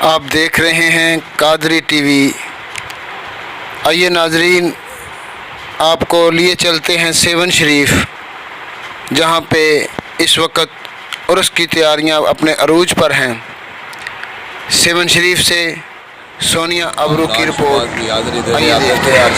आप देख रहे हैं कादरी टीवी। आइए नाजरीन, आपको लिए चलते हैं सेवन शरीफ, जहां पे इस वक्त उर्स की तैयारियां अपने अरूज पर हैं। सेवन शरीफ से सोनिया अबरू की रिपोर्ट। आइए देखते हैं।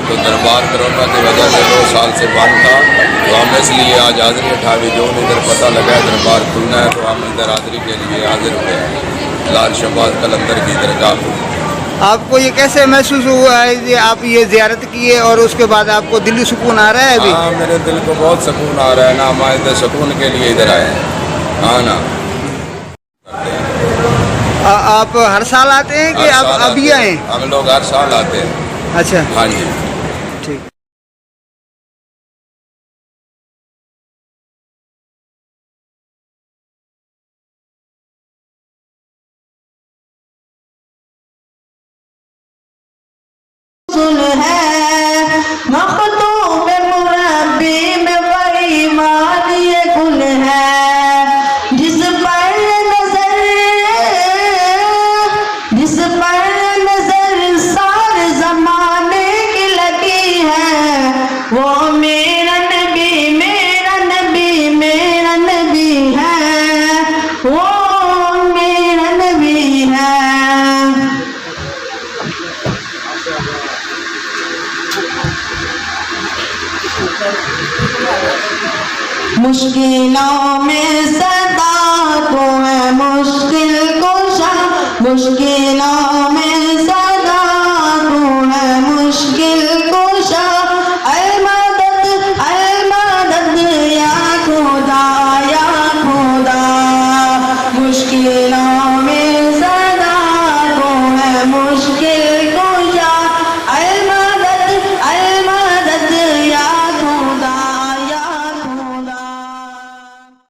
तो दरबार कोरोना की वजह से 2 साल से बंद था, तो हम इसलिए आज हाज़िरी उठावी। जो इधर पता लगा दरबार खुलना है तो हम इधर हाज़िरी के लिए हाजिर हुए हैं लाल शहबाज कलंदर की दरगाह। आपको ये कैसे महसूस हुआ है कि आप ये ज़ियारत किए और उसके बाद आपको दिली सुकून आ रहा है अभी? हाँ, मेरे दिल को बहुत सुकून आ रहा है ना। हम इधर सुकून के लिए इधर आए हैं। हाँ ना। आप हर साल आते हैं कि आप अभी आए? हम लोग हर साल आते हैं। अच्छा, हाँ जी, ठीक। मुश्किलों में सदा को है मुश्किल कुशा, मुश्किलों